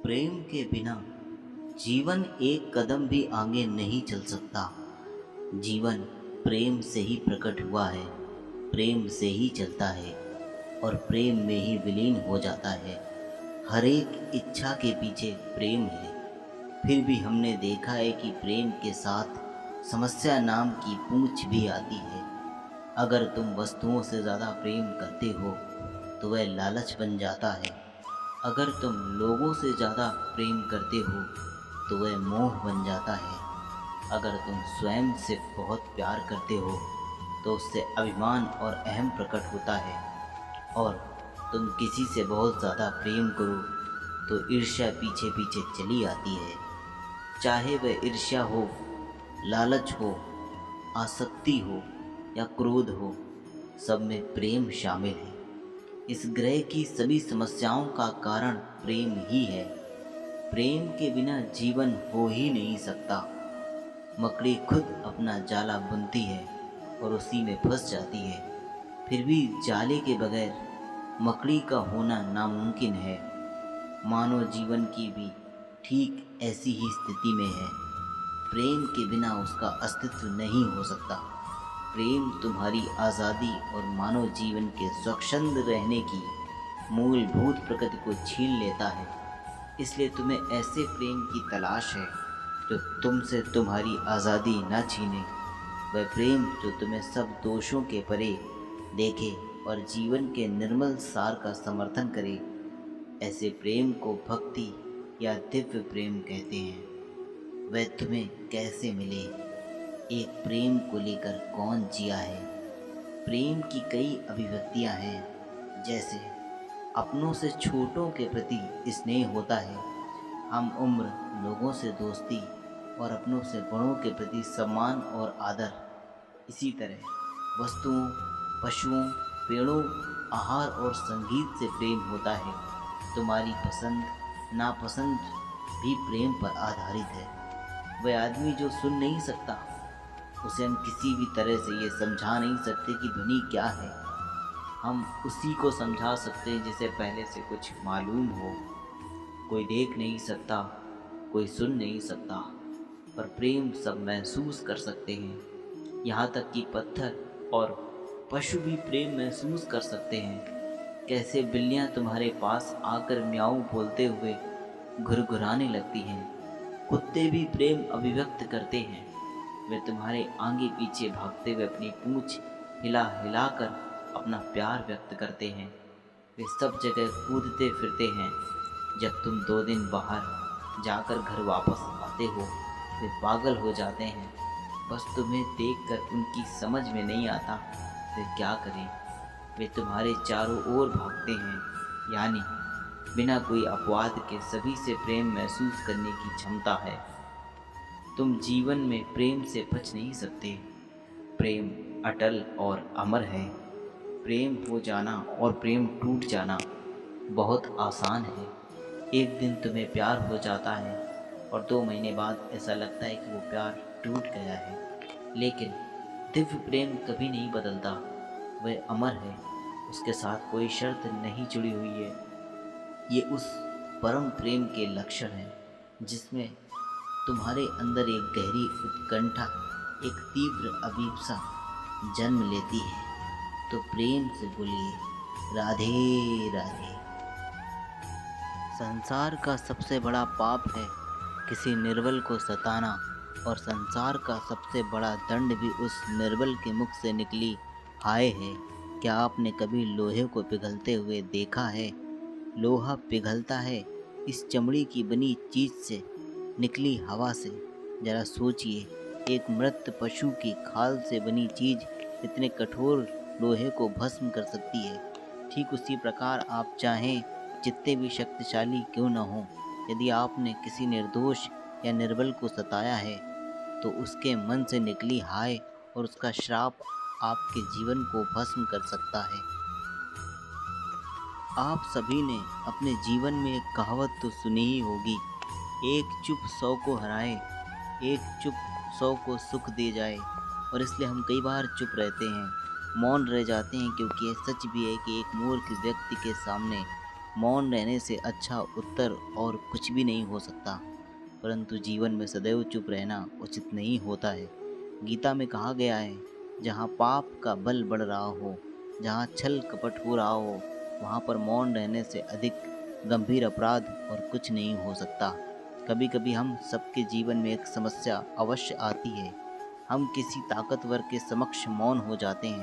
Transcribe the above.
प्रेम के बिना जीवन एक कदम भी आगे नहीं चल सकता। जीवन प्रेम से ही प्रकट हुआ है, प्रेम से ही चलता है और प्रेम में ही विलीन हो जाता है। हर एक इच्छा के पीछे प्रेम है। फिर भी हमने देखा है कि प्रेम के साथ समस्या नाम की पूंछ भी आती है। अगर तुम वस्तुओं से ज़्यादा प्रेम करते हो तो वह लालच बन जाता है। अगर तुम लोगों से ज़्यादा प्रेम करते हो तो वह मोह बन जाता है। अगर तुम स्वयं से बहुत प्यार करते हो तो उससे अभिमान और अहम प्रकट होता है। और तुम किसी से बहुत ज़्यादा प्रेम करो तो ईर्ष्या पीछे पीछे चली आती है। चाहे वह ईर्ष्या हो, लालच हो, आसक्ति हो या क्रोध हो, सब में प्रेम शामिल है। इस ग्रह की सभी समस्याओं का कारण प्रेम ही है। प्रेम के बिना जीवन हो ही नहीं सकता। मकड़ी खुद अपना जाला बुनती है और उसी में फंस जाती है। फिर भी जाले के बगैर मकड़ी का होना नामुमकिन है। मानव जीवन की भी ठीक ऐसी ही स्थिति में है। प्रेम के बिना उसका अस्तित्व नहीं हो सकता। प्रेम तुम्हारी आज़ादी और मानव जीवन के स्वच्छंद रहने की मूलभूत प्रकृति को छीन लेता है। इसलिए तुम्हें ऐसे प्रेम की तलाश है जो तुमसे तुम्हारी आज़ादी न छीने। वह प्रेम जो तुम्हें सब दोषों के परे देखे और जीवन के निर्मल सार का समर्थन करे। ऐसे प्रेम को भक्ति या दिव्य प्रेम कहते हैं। वह तुम्हें कैसे मिले? एक प्रेम को लेकर कौन जिया है? प्रेम की कई अभिव्यक्तियां हैं, जैसे अपनों से छोटों के प्रति स्नेह होता है, हम उम्र लोगों से दोस्ती और अपनों से बड़ों के प्रति सम्मान और आदर। इसी तरह वस्तुओं, पशुओं, पेड़ों, आहार और संगीत से प्रेम होता है। तुम्हारी पसंद नापसंद भी प्रेम पर आधारित है। वह आदमी जो सुन नहीं सकता, उसे हम किसी भी तरह से ये समझा नहीं सकते कि ध्वनि क्या है। हम उसी को समझा सकते हैं जिसे पहले से कुछ मालूम हो। कोई देख नहीं सकता, कोई सुन नहीं सकता, पर प्रेम सब महसूस कर सकते हैं। यहाँ तक कि पत्थर और पशु भी प्रेम महसूस कर सकते हैं। कैसे बिल्लियाँ तुम्हारे पास आकर म्याऊं बोलते हुए घुरघुराने लगती हैं। कुत्ते भी प्रेम अभिव्यक्त करते हैं। वे तुम्हारे आगे पीछे भागते हुए अपनी पूंछ हिला हिला कर अपना प्यार व्यक्त करते हैं। वे सब जगह कूदते फिरते हैं। जब तुम 2 दिन बाहर जाकर घर वापस आते हो, वे पागल हो जाते हैं। बस तुम्हें देखकर उनकी समझ में नहीं आता वे क्या करें। वे तुम्हारे चारों ओर भागते हैं, यानी बिना कोई अपवाद के सभी से प्रेम महसूस करने की क्षमता है। तुम जीवन में प्रेम से बच नहीं सकते। प्रेम अटल और अमर है। प्रेम हो जाना और प्रेम टूट जाना बहुत आसान है। एक दिन तुम्हें प्यार हो जाता है और 2 महीने बाद ऐसा लगता है कि वो प्यार टूट गया है। लेकिन दिव्य प्रेम कभी नहीं बदलता। वह अमर है। उसके साथ कोई शर्त नहीं जुड़ी हुई है। ये उस परम प्रेम के लक्षण हैं जिसमें तुम्हारे अंदर एक गहरी उत्कंठा, एक तीव्र अभिप्सा जन्म लेती है। तो प्रेम से बोलिए, राधे राधे। संसार का सबसे बड़ा पाप है किसी निर्बल को सताना, और संसार का सबसे बड़ा दंड भी उस निर्बल के मुख से निकली हाय है। क्या आपने कभी लोहे को पिघलते हुए देखा है? लोहा पिघलता है इस चमड़ी की बनी चीज से, निकली हवा से। जरा सोचिए, एक मृत पशु की खाल से बनी चीज इतने कठोर लोहे को भस्म कर सकती है। ठीक उसी प्रकार आप चाहें जितने भी शक्तिशाली क्यों न हो, यदि आपने किसी निर्दोष या निर्बल को सताया है तो उसके मन से निकली हाय और उसका श्राप आपके जीवन को भस्म कर सकता है। आप सभी ने अपने जीवन में एक कहावत तो सुनी ही होगी, एक चुप 100 को हराए, एक चुप 100 को सुख दे जाए। और इसलिए हम कई बार चुप रहते हैं, मौन रह जाते हैं, क्योंकि ये सच भी है कि एक मूर्ख व्यक्ति के सामने मौन रहने से अच्छा उत्तर और कुछ भी नहीं हो सकता। परंतु जीवन में सदैव चुप रहना उचित नहीं होता है। गीता में कहा गया है, जहाँ पाप का बल बढ़ रहा हो, जहाँ छल कपट हो रहा हो, वहाँ पर मौन रहने से अधिक गंभीर अपराध और कुछ नहीं हो सकता। कभी कभी हम सबके जीवन में एक समस्या अवश्य आती है। हम किसी ताकतवर के समक्ष मौन हो जाते हैं।